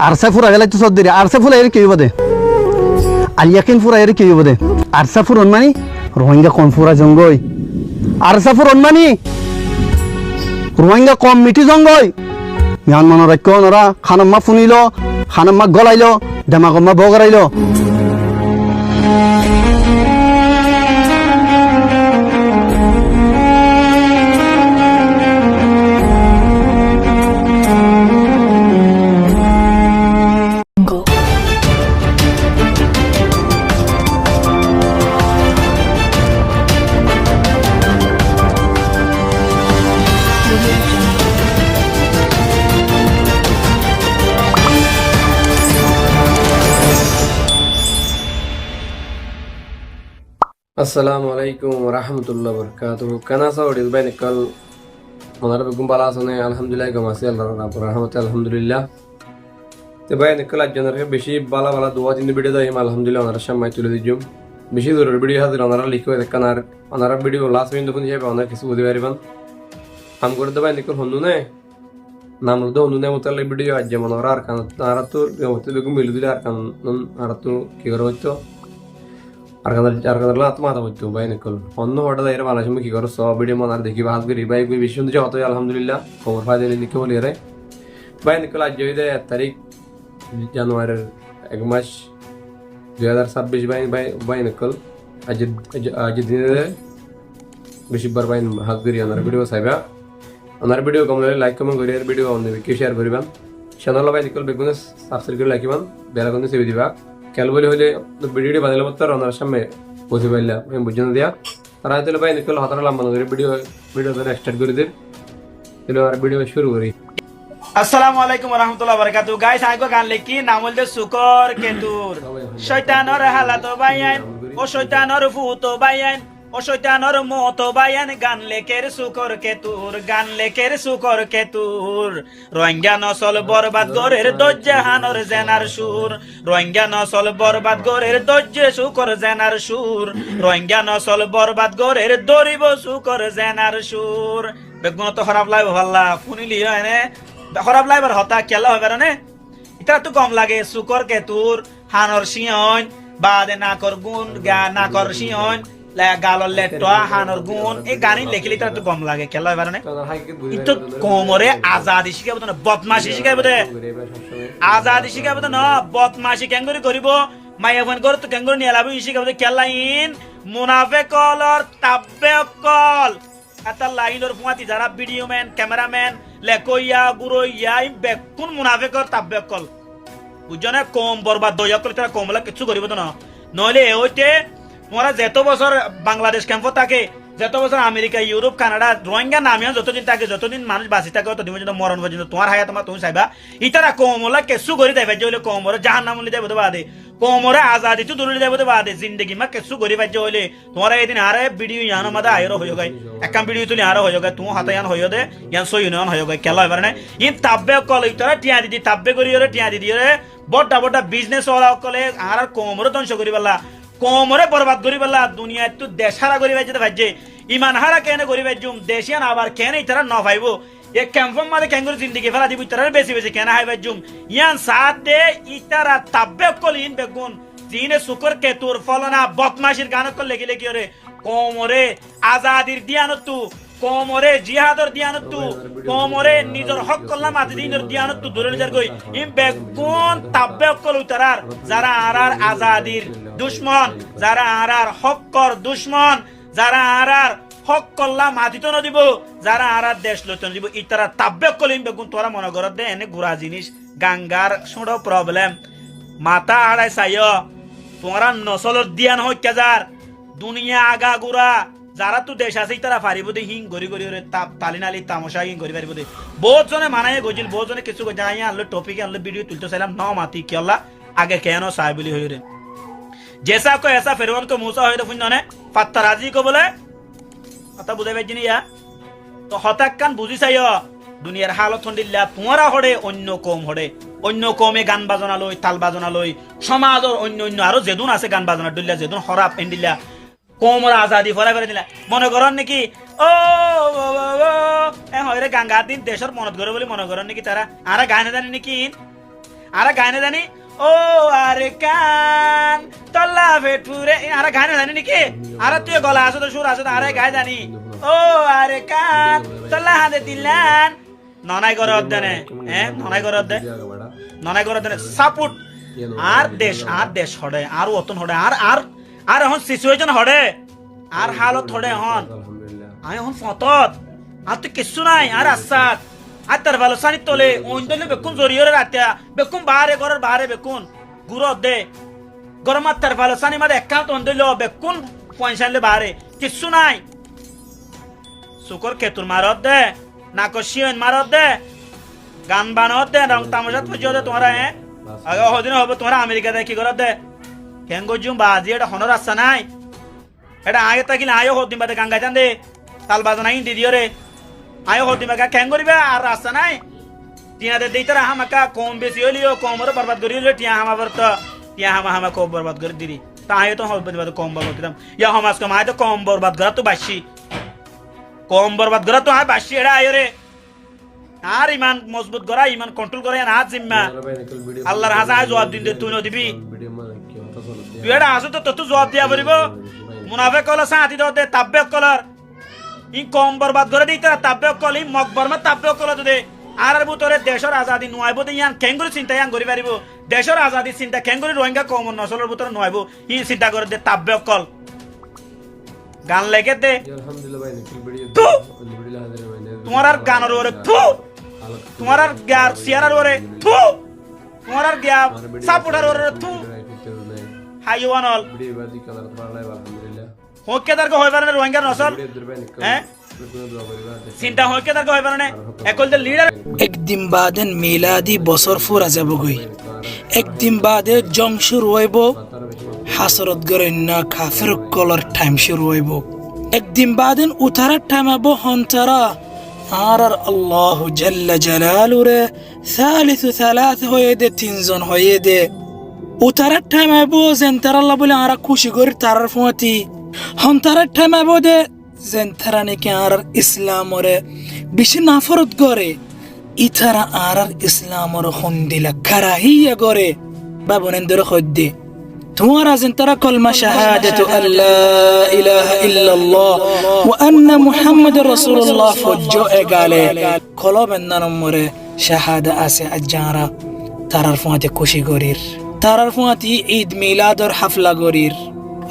ARSA ফুরা গেলে তো সদ্দিরে আরসা ফুরা এর কি হবে আলিয়াকিন ফুরা এর কি হবে আরসা ফুরন মানি রোহিঙ্গা কোন ফুরা জঙ্গই আরসা ফুরন মানি রোহিঙ্গা কম মিটি জঙ্গই মিয়ান মন রাখ নরা খানাম্মা ফুনিলো খানাম্মা গলাইলো দেমাগম্মা বগরাইলো আসসালামু আলাইকুম রহমতুল্লাহ বরকাতুহ কানা সাউডিল বাই নিকল মনার বেগুম বালা আসনে আলহামদুলিল্লাহ গমাসি আল্লাহর রহমতে আলহামদুলিল্লাহ তে বাই নিকল আজনের বেশি বালা বালা দোয়া তিন ভিডিও দাইম আলহামদুলিল্লাহ ওনার সামনে তুলে দিজুম বেশি জরুরি ভিডিও হাজির ওনারা লিখো দেখানার ওনারা ভিডিও লাস্ট মিনিট দেখুন যাবে ওনার কিছু বুঝতে পারিবেন কাম করে দেবাই নিকল হন্দু নে নাম রুদ হন্দু নে মতালে ভিডিও আজ যেমন ওরা আর কান তারা তো গমতে বেগুম মিলু দিলে আর কান আর তো কি করে হইতো আর আত্মহত্যা করতো বাই নিকল অন্য হঠাৎ এর মানুষ কি করো সব ভিডিও মনার দেখি ভাগ করি বাই বেশি শুনতে হতো আলহামদুলিল্লাহ খবর ফায়দা লিখে বলি রে বাই নিকল আজ যদি 1 তারিখ জানুয়ারির 1 মাস 2026 বাই নিকল আজ দিনে বেশিবার বাই ভাগ করি ওনার ভিডিও চাইবা ওনার ভিডিও কমলে লাইক কমেন্ট করি আর ভিডিও অন্য কি শেয়ার করিবেন চ্যানেল বাই নিকল বেগুন সাবস্ক্রাইব করে রাখিবেন বেল আইকন চেপে দিবা কেল বলে হলে ভিডিওটি বানালে মতো ওনার সামনে বসে পাইলা আমি বুঝে দিয়া তারা হয়তো ভাই নিকল হাতারা লম্বা করে ভিডিও স্টার্ট করে দিন তাহলে আর ভিডিও শুরু করি। আসসালামু আলাইকুম ওয়া রাহমাতুল্লাহি ওয়া বারাকাতুহু গাইস আইগো গান লেখি নাম হইল শুকর কেতুর শয়তানর হালাত বাইয়ান ও শয়তানর ফুত বাইয়ান ও শয়তানর মত বাইয়ান গান লেখের শুকর কেতুর রোহিঙ্গা নসল বরবাদ গরের দজ্জাহানর জেনার সুর রোহিঙ্গা নসল বরবাদ গরের দজ্জে শুকর জেনার সুর রোহিঙ্গা নসল বরবাদ গরের দরিব শুকর জেনার সুর বেগুন তো খারাপ লাগবে ভাল্লা শুনিলি এনে খারাপ লাগবার হতা কেলা হবে রে এটা তো কম লাগে শুকর কেতুর হানর সিয়ন বাদে নাকর গুণ নাকর সিয়ন গালর লেট্টা হানর গুণ এই গানি লেখিলে তো কম লাগে কেলা হবে রে এটা কোমরে আজাদি শিখাবো না বদমাশি শিখাবো দে আজাদি শিখাবো না বদমাশি কেঙ্গরি করিব মাইয়া ফোন করে তো কেঙ্গরি নিয়ে লাভ শিখাবো কেলাইন মুনাফিকলর তাব্বেকল আতা লাইনর ফুয়াতি যারা ভিডিও ম্যান ক্যামেরাম্যান লেকইয়া গুরইয়া বেকুন মুনাফিকর তাব্বেকল বুঝনে কম বরবাদ দয়া করে তারা কমলা কিছু করিব তো না নইলে ওইতে তোমরা যত বছর বাংলাদেশ ক্যাম্প থাকে যত বছর আমেরিকা ইউরোপ কানাডা রোহিঙ্গা নামিয়া যতদিন থাকে যতদিন মানুষ বাঁচি থাকে ততদিন পর্যন্ত মরণ পর্যন্ত তোমার হায়া তোমার তুমি চাইবা ইতারা কমলা কিছু করে দেবে যে হইলে কমরে জাহান্নাম হইলে দেবে বাদে কমরে আজাদি তো দূরে দেবে বাদে জিন্দগি মা কিছু করে বাজ্য হইলে তোমার এদিন আরে ভিডিও ইয়ানো মাদা আয়রো হয়ে গায় একাম ভিডিও তুলি আরো হয়ে গায় তুমি হাতে ইয়ান হয়ে দে ইয়ান সই ইউনিয়ন হয়ে গায় কেলা এবারে ইন তাব্বে কল ইতারা টিয়া দিদি তাব্বে করি রে টিয়া দিদি রে বড় বড় বিজনেস ওরা কলে আর কমরে ধ্বংস করি বললা কমরে বরবাদ করি বললা দুনিয়া একটু দেশ হারা করি বাজ্যে ভাজ্যে ইমান হারা কেন করি বাজ্যুম দেশিয়ান আবার কেন ইতারা ন পাইবো এ ক্যাম্পম মাঝে ক্যাঙ্গুর জিন্দিগি ফেলা দিব ইতারা বেশি বেশি কেন হাই বাজ্যুম ইয়ান সাথ দে ইতারা তাব্বে কলিন বেগুন জিনে শুকর কেতুর ফলনা বদমাশির গান কল লেগে লেগে রে কমরে আজাদির দিয়ানতু কমরে জিহাদর দিয়ানতু কমরে নিজর হক কল্লাম আদিনের দিয়ানতু দূরে যার কই ইম বেগুন তাব্বে কল উতারার যারা আরার আজাদির দুশমন যারা আরার হকর দুশমন যারা আরার হক কল্লা মাতিত ন দিব যারা আরার দেশ লইত দিব ইতারা তাব্বে কলিম বেগুন তোরা মনে করত দে এনে ঘুরা জিনিস গাঙ্গার ছোট প্রবলেম মাথা আড়াই চাই তোমরা নসলর দিয়ান হয় কেজার দুনিয়া আগা গুড়া যারা তো দেশ আছে তারা পারিব দে হিং গড়ি গড়ি তালিনালি তামসা হিং গড়ি পারিব দে বহুত জনে মানায় গজিল বহুত জনে কিছু যাই আনলো টপিক আনলো ভিডিও তুলতে চাইলাম ন মাতি কেলা আগে কেন চাই বলি হই রে জেসা কো এসা ফেরওয়ান কো মুসা হইতো ফুননে ফাত্তারাজি কো বলে কথা বুঝাই পাইছিনি ইয়া তো হতাক কান বুঝি চাই দুনিয়ার হালত হন্দিল্লা তোমরা হড়ে অন্য কম হড়ে অন্য কমে গান বাজনা লই তাল বাজনা লই সমাজর অন্য অন্য আরো যেদুন আছে গান বাজনা ডুল্লা যেদুন হরাপ এন্ডিল্লা কোমর আজাদি ফরা করে দিলা মনে করেন নাকি ও হয়রে গাঙ্গার দিন দেশের মনত করে বলে মনে করেন নাকি তারা আর গানে জানি নাকি আর গানে জানি ও আরে কান তল্লা ফেটপুরে আর গানে জানি নাকি আর তুই গলা আছে তো সুর আছে তো আরে গায়ে জানি ও আরে কান তল্লা হাতে দিলান ননাই করে অধ্যয়নে ননাই করে অধ্যয় ননাই করে অধ্যয়নে সাপোর্ট আর দেশ হড়ে আর অতন হড়ে আর এখন সিচুয়েশন হড়ে আর হালত হড়ে এখন আমি এখন ফতত আর তো কিছু নাই আর আসাদ আর তার ভালো সানি তোলে ওইন্দলে বেকুন জরিয়রে রাতিয়া বেকুন বাহারে বেকুন গুড় দে গরম আর তার ভালো সানি মাদে একাউন্ট ওইন্দল বেকুন পয়সালে বাহারে কিছু নাই শুকর কেতুর মারত দে নাকশিয়ন মারত দে গান বানত দে রং তামাশাত ফুজিও দে তোমরা আগে হদিন হবে তোমরা আমেরিকাতে কি করত দে কেন গজুম বাজি এটা হনর আসছে নাই এটা আগে তাকিলে আয়ো হদিন বাদে গাঙ্গা চান দে তাল বাজানাই দিদিও রে আয়ো হদিন বাগা কেন করিবে আর রাস্তা নাই টিয়াদের দিতারা হামাকা কম বেশি হলিও কমরে বরবাদ করি হলিও টিয়া হামাবার তো টিয়া হামা কম বরবাদ করে দিদি তা আয়ো তো হবে বাদে কম বরবাদ দিতাম ইয়া হামাস কম আয় তো কম বরবাদ করা তো বাসি কম বরবাদ করা তো আয় বাসি এটা আয়ো রে আর ইমান মজবুত করা ইমান কন্ট্রোল করে না জিম্মা আল্লাহর হাজা জবাব দিন দে তুই ন দিবি তুই এটা আসো তো তুই জবাব দিয়া বলিব মুনাফিক কল সাথী দে তাব্বেক কলর ই কম বরবাদ করে দিই তারা তাব্বেক কল ই মকবর মে তাব্বেক কল দে আর ভিতরে দেশের আজাদি নয়ব দে ইয়ান কেঙ্গুরি চিন্তা ইয়ান করি পারিব দেশের আজাদি চিন্তা কেঙ্গুরি রোহিঙ্গা কম নসলের ভিতরে নয়ব ই চিন্তা করে দে তাব্বেক কল গান লেগে দে তোমার আর গানের ওরে থু তোমার আর গ্যার সিয়ারার ওরে থু তোমার আর গ্যার সাপোর্টার ওরে থু হাইওয়ান অল হোকেদার কো হইবার না রোহিঙ্গা নসল হ্যাঁ চিন্তা হোকেদার কো হইবার না একল দে লিডার একদিন বাদেন মিলাদি বছর ফুরা যাব গই একদিন বাদে জং শুরু হইব হাসরত গরেন না কাফির কলর টাইম শুরু হইব একদিন বাদেন উতারার টাইম আবো হন্তারা আর আল্লাহ জাল্লা জালালুরে সালিসু সালাস হয়ে দে তিনজন হয়ে দে উতারার টাইম আবো জেন্তার আল্লাহ বলে আরা খুশি করি তারার ফুয়াতি হন্তারার টাইম আবো দে জেন্তারা নাকি আর ইসলামরে বেশি নাফরত করে ইতারা আর ইসলামর হন্দিলা কারাহিয়া করে বাবনেন্দর খদ্দে তোমার আছেন তারা কলমা শাহাদাতু আল্লাহ ইলাহা ইল্লাল্লাহ ওয়া আন্না মুহাম্মাদুর রাসূলুল্লাহ ফজ্জো এগালে কলবেন নম্বরে শাহাদা আছে আজারা তারার ফুয়াতে খুশি গরির তারার ফুয়াতে ঈদ মিলাদর হাফলা গরির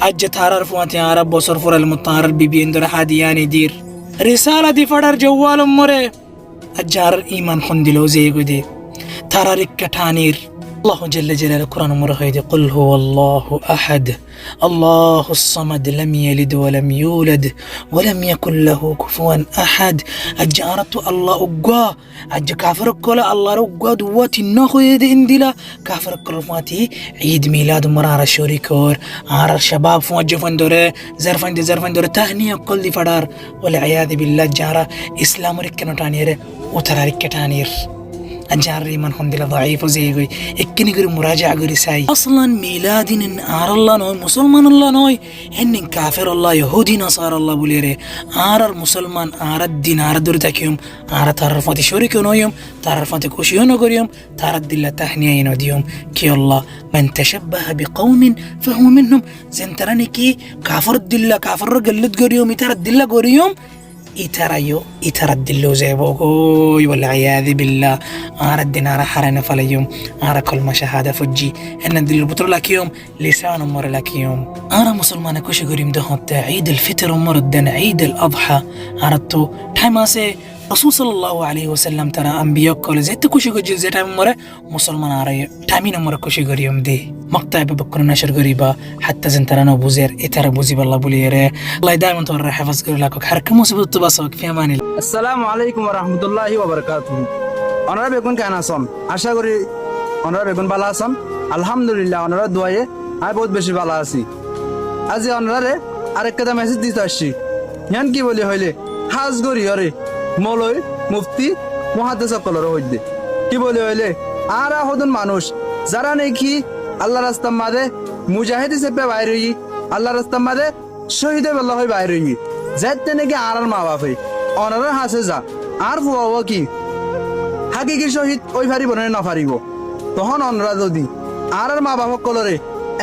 আজ তারার ফুয়াতে আরব বছর ফুরাল মুতার বিবিয়েন্দর হাদিয়ানি দির রিসালা দি ফড়ার জওয়াল মরে আজার ঈমান খন্দিলো জেগুদে তারার ইকঠানির الله جل جلاله القرآن مرهيد قل هو الله أحد الله الصمد لم يلد ولم يولد ولم يكن له كفوا أحد أجارت الله أقوى أج كافر كل الله أقوى دوات النخو يد إندلا كافر كل فاتي عيد ميلاد مرار شوريكور عار الشباب فوجه فندورة زرفان دور تهنية كل دي فدار والعياذ بالله جارة إسلام ركنو تانير وترى ركتانير أجاري من هم دل ضعيف وزيغي إكني غير مراجعة غير ساي أصلا ميلادين آر الله نوي مسلمان الله نوي هن كافر الله يهودي نصار الله بوليره آر المسلمان آر الدين آر دور تكيوم آر تعرفات شوريك نويوم تعرفات كوشيون غريوم تعرض الله تهنية ينوديوم كي الله من تشبه بقوم فهو منهم زنتراني كي كافر الدلة كافر رجلت غريوم يترى الدلة غريوم إترى الدلو زيبوكوي والعياذ بالله آر الدينار حرنا فاليوم آر كل ما شهادة فجي إن الدل بطر لك يوم لسان مر لك يوم آر مسلمان كوش قريم دهوت عيد الفطر مر الدن عيد الأضحى آرتو تحماسي رسول صلى الله عليه وسلم ترى أنبياء كل زيت كوش قجل زيت مر مسلمان آري تامين مر كوش قريم دي مقطع بكر نشر قريبا حتى زنترنا بوزير إتر بوزي بالله بوليره الله دائما تورى حفظ قري لك حركة مصيبة تبصق في أمان الله السلام عليكم ورحمة الله وبركاته أنا بكون كأنا صم আশা করি ওনারা বেগুন ভালো আছেন আলহামদুলিল্লাহ ওনারা দোয়ায়ে আমি বহুত বেশি ভালো আছি আজি ওনারে আরেকটা মেসেজ দিতে আসছি ইয়ান কি বলি হইলে হাজ গরি হরে মলয় মুফতি মুহাদ্দিস সকলের হইতে কি বলি হইলে আরা হদুন মানুষ যারা নাকি আল্লাহ রাস্তার মাঝে মুজাহিদ হিসেবে বাইরে আল্লাহ রাস্তার মাঝে শহীদে বেলা হয় বাইরে হই যাতে নাকি আর মা বাপে অনারা হাসে যা আর ফুয়াও কি হাকিকি শহীদ ওই ফারিব না না ফারিব তখন অনরা যদি আর মা বাপক কলরে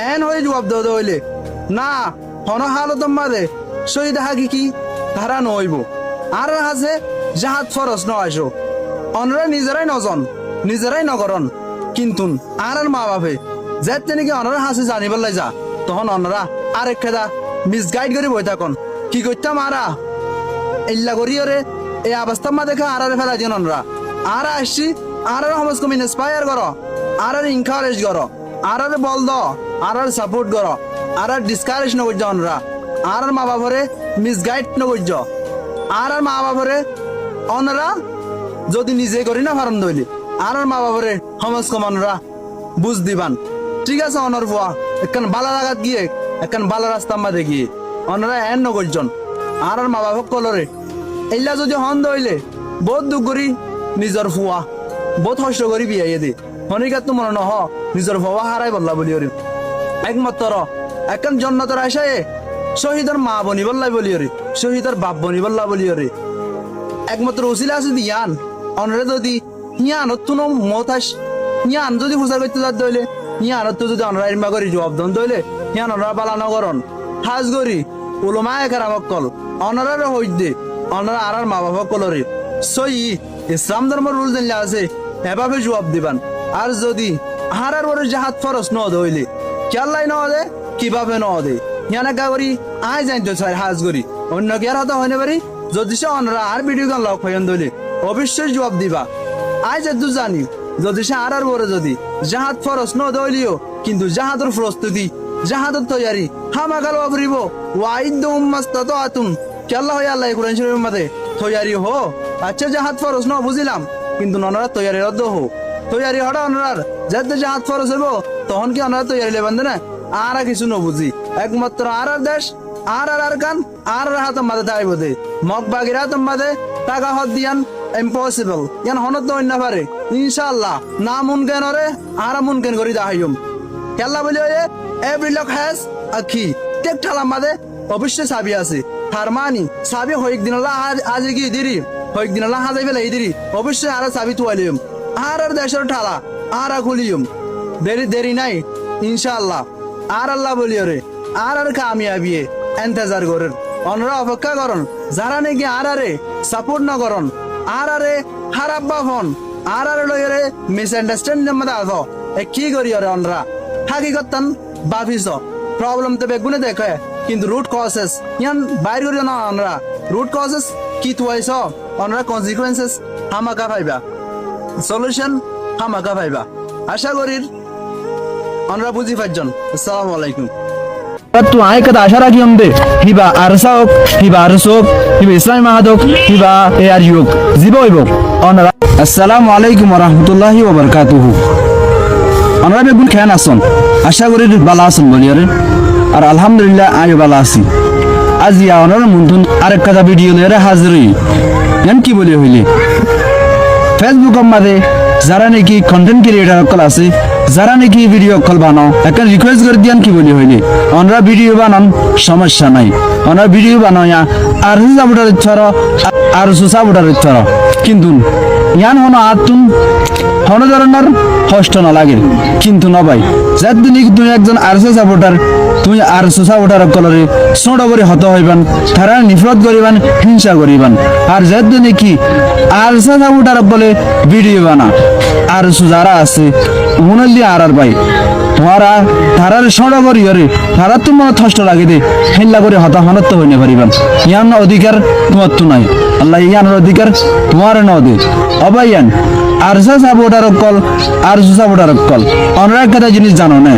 এন হয়ে জবাব দেওয়া হইলে না হন হালত মাদে শহীদ হাকিকি ধারা নইব আর হাসে জাহাত ফরস ন আসো অনরা নিজেরাই নজন নিজেরাই নগরন কিন্তু আর মা বাপে যাতে নাকি অনরা হাসে জানিবার লাই যা তখন অনরা আরেক খেদা মিসগাইড করে বই থাকুন কি করতাম আরা ইল্লা করি ওরে এই অবস্থা মা দেখা আর ফেলা যেন অনরা আর আসছি আর সমাজ কমি ইন্সপায়ার করো আর ইনকারেজ করো আর বল দ আর সাপোর্ট করো আর ডিসকারেজ নগর্য অনরা আর মা বাপরে মিসগাইড নগর্য আর মা বাপরে অনরা যদি নিজে করি না ফারন দইলি আর মা বাপরে সমাজ কমানরা বুঝ দিবান ঠিক আছে অনর ফুয়া একখান বালা লাগাত গিয়ে একখান বালা রাস্তা মাঝে গিয়ে অনরা এন নগরজন আর মা বাপক কলরে এইলা যদি হন দইলে বহুত দুঃখ করি নিজর ফুয়া বহুত কষ্ট করি বিয়াইয়ে দে হনিকাত তো মনে নহ নিজর ফুয়া হারাই বললা বলি ওরে একমাত্র একখান জন্নতর আশায় শহীদের মা বনি বললাই বলি ওরে শহীদের বাপ বনি বললা বলি ওরে একমাত্র উসিলা আছে দিয়ান অনরে যদি ইয়ান তুনো মতাস ইয়ান যদি হুসার করতে যাত দইলে ইয়ান তো যদি অনরা ইরমা করি জবাব দন দইলে ইয়ান অনরা বালা নগরন হাজ গরি উলমা একরামক কল অনরারে হইত দে অনরা আর মা বাবা কলরে সই ইসলাম ধর্মের রুল জানলে আছে এভাবে জবাব দিবান আর যদি হারার ওরে জাহাত ফরস ন দইলে কেল্লাই ন দে কিভাবে ন দে ইয়ানে গা করি আই জানি তো স্যার হাজ গরি অন্য কি আর হতে হইনে পারি যদি সে অনরা আর ভিডিও গান লক হইন দইলে অবশ্যই জবাব দিবা আই যেহেতু জানি যদি সে আর বড় যদি জাহাজ ফরস ন দইলিও কিন্তু জাহাজের প্রস্তুতি জাহাজের তৈয়ারি হামাকাল অবরিব ওয়াইদ উম্মাস্তাত আতুন কেল্লা হয় আল্লাহ কুরআন শরীফের মধ্যে তৈয়ারি হো আচ্ছা জাহাজ ফরস ন বুঝিলাম কিন্তু ননরা তৈয়ারি রদ্দ হো তৈয়ারি হড়া অনরার যেতে জাহাজ ফরস হইব তখন কি অনরা তৈয়ারি লেবেন না আর কিছু ন বুঝি একমাত্র আর দেশ আর কান আর হাত মাঝে তাইব দে মগ বাগিরা তোমাদে টাকা হদ দিয়ান ইম্পসিবল ইয়ান হনত অন্য পারে ইনশাআল্লাহ না মুনকেন রে আর মুনকেন করি দাহাইম কেল্লা বলি way every lock has a কি টেক ঠালা মাদে অবশ্যই সাবি আছে ফারমানি সাবি হইক দিনলা আজ কি দিরি হইক দিনলা হাজাই ফেলাই দিরি অবশ্যই আর সাবি তুয়ালিম আর দেশের ঠালা আর খুলিম দেরি নাই ইনশাআল্লাহ আর আল্লাহ বলি রে আর কামিয়াবি এন্তেজার করেন অনরা অপেক্ষা করন যারা নাকি আরে সাপোর্ট না করন আরে খারাপ বাফন আরে লইরে মিস আন্ডারস্ট্যান্ডিং মধ্যে আসো কি করি রে অনরা হাকিকতান বাফিস প্রবলেম তো বেগুনে দেখে কিন্তু রুট কজেস ইয়ান বাইর করি না অনরা রুট কজেস কি তুয়াইছ অনরা কনসিকুয়েন্সেস হামাকা পাইবা সলিউশন হামাকা পাইবা আশা করি অনরা বুঝি পাইজন আসসালামু আলাইকুম tu ay kada ashara ki amde hiba arsok hiba arsok hiba islami mahadok hiba ayuk ziboibo onara assalamu alaikum wa rahmatullahi wa barakatuh onara be gun khan ason asha kori bala ason boliyare ar alhamdulillah ayo bala asi আজি onara mundun arek kada video lere hazri yan ki boli hoile facebook amade যারা নাকি content creator call আছে যারা নাকি video call বানাও একটা request করে দিয়ান কি বলি হইলে আমরা ভিডিও বানান সমস্যা নাই আমরা ভিডিও বানাইয়া আর সাবুটার ইচ্ছার আর সুসাবুটার ইচ্ছার কিন্তু ইয়ান হনো আতুন হনো ধরনের কষ্ট না লাগে কিন্তু না ভাই যেদিন তুমি একজন আরসে সাপোর্টার তুমি আরসে সাপোর্টার কলরে ছোট করে হত হইবান তারা নিফরত করিবান হিংসা করিবান আর যেদিন কি আরসে সাপোর্টার বলে ভিডিও বানা আর যারা আছে মনলি আর ভাই তোমারা তারার ছোট করি রে তারা তোমার কষ্ট লাগে দে হিল্লা করে হতা হনত তো হইনে পারিবান ইয়ান অধিকার তোমার তো নাই আল্লাহ ইয়ানের অধিকার তোমার না দে অবাইয়ান আরসা সাপোর্টার কল আর সাপোর্টার কল অন্য একটা জিনিস জানো না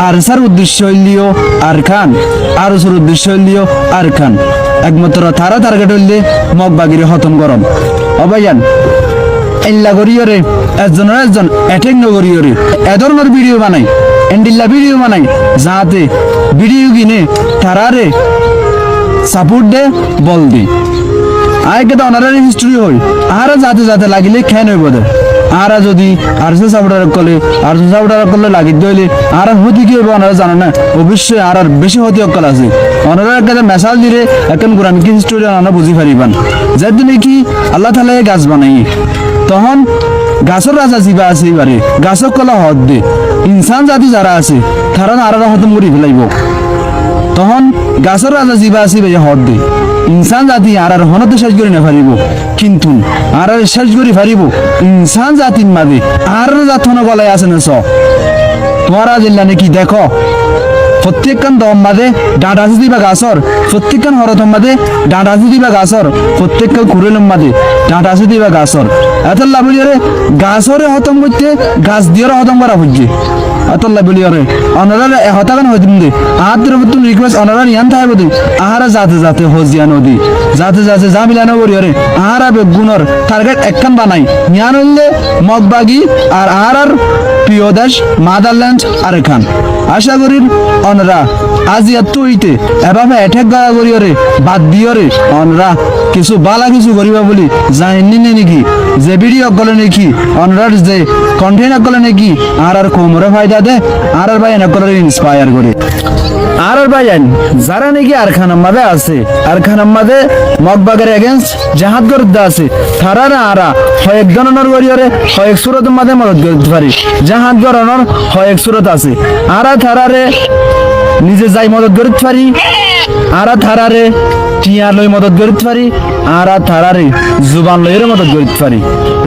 আরসার উদ্দেশ্য হইলিও আর খান আরসের উদ্দেশ্য হইলিও আর খান একমাত্র তারা টার্গেট হইলে মগ বাগিরে হতম গরম অবাইয়ান এল্লা করিয়রে একজনের একজন অ্যাটেক নগরিয়রে এ ধরনের ভিডিও বানাই এন্ডিল্লা ভিডিও বানাই যাতে ভিডিও কিনে তারারে সাপোর্ট দে বল দে আয় কেটা অনারারি হিস্ট্রি হই আর যাতে যাতে লাগিলে খেন হইব দে আরা যদি আরসে সাবড়ার করলে লাগি দইলে আর হতি কি হবে ওনারা জানে না অবশ্যই আর বেশি হতি অকল আছে ওনারা একটা মেসাল দিলে এখন কোরআন কি হিস্টোরি আনা বুঝি পারিবান যার জন্য কি আল্লাহ তাআলা এই গাছ বানাই তখন গাছের রাজা জিবা আছে এবারে গাছক কলা হদ দে ইনসান জাতি যারা আছে তারা আর হত মরি ফেলাইব তখন গাছের রাজা জিবা আছে ভাই হদ দে ইনসান জাতি আর হনতে শেষ করে না পারিব কিন্তু আর শেষ করে পারিব ইনসান জাতির মাঝে আর জাতন গলায় আছে না স তোমারা জিল্লা নাকি দেখো প্রত্যেকখান দম মাঝে ডাঁটা আছে দিবা গাছর প্রত্যেকখান হরতম মাঝে ডাঁটা আছে দিবা গাছর প্রত্যেকখান কুড়েলম মাঝে ডাঁটা আছে দিবা গাছর এত লাভ বলিয়ারে গাছরে হতম করতে গাছ দিয়ে হতম করা হচ্ছে এত লাভ বলিয়ারে অনারা হতাকান হয়ে দিন দে আহাতের মতন রিকোয়েস্ট অনারা ইয়ান থাকে বোধ আহারা যাতে যাতে হজিয়া নদী যাতে যাতে যা মিলানো বলিয়ারে আহারা বেগুনর টার্গেট একখান বানাই ইয়ান হইলে মগবাগি আর আহারার প্রিয় দেশ মাদারল্যান্ড আর এখান আশা করি অনরা আজ এত হইতে এভাবে এঠেক গাড়া করিয়রে বাদ দিয়রে অনরা কিছু বালা কিছু করিবা বলি জানি নাকি যে ভিডিও গলে নাকি অনরার যে কন্টেন্ট গলে নাকি আর কোমরে ফায়দা দে আর ভাই এনে করে ইন্সপায়ার করে আর ভাই যারা নাকি আর খানার মাঝে আছে আর খানার মাঝে মগবাগের এগেনস্ট জাহাদ করতে আছে তারা না আরা কয়েক ধরনের করিয়রে কয়েক সুরতের মাঝে মদত করতে পারি জাহাদ গরনের কয়েক সুরত আছে আরা থারারে নিজে যাই মদত করতে পারি আরা থারারে টিয়া লই মদত করতে পারি আরা থারারে জুবান লইরে মদত করতে পারি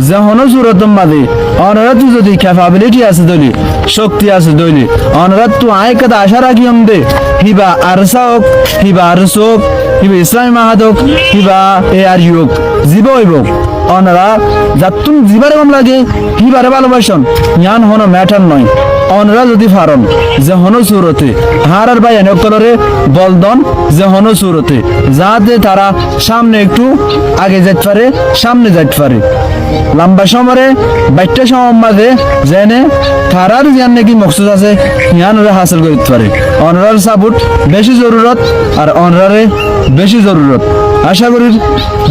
যখন সুরতম মাঝে অনরাত যদি ক্যাপাবিলিটি আছে দলি শক্তি আছে দলি অনরাত তো আয় কথা আশা রাখি দে হিবা আরসা হোক হিবা আরস হোক হিবা ইসলামী মাহাদ হোক হিবা এ আর হোক জীব হইব অনরা যাতুন জীবারে কম লাগে হিবারে ভালোবাসন ইয়ান হনো ম্যাটার নয় অনরা যদি ফারন যে হনো সুরতে হারার ভাই এনে কলরে বলদন যে হনো সুরতে যাতে তারা সামনে একটু আগে যেতে পারে সামনে যেতে পারে লম্বা সময়ে বাইটটা সময় মাঝে জেনে তারার জ্ঞান নাকি মকসুদ আছে জ্ঞান ওরা হাসিল করতে পারে অনরার সাপোর্ট বেশি জরুরত আর অনরারে বেশি জরুরত আশা করি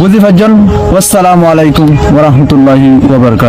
বুঝি পারছেন। আসসালামু আলাইকুম ওয়া রাহমাতুল্লাহি ওয়া বারাকাতুহু।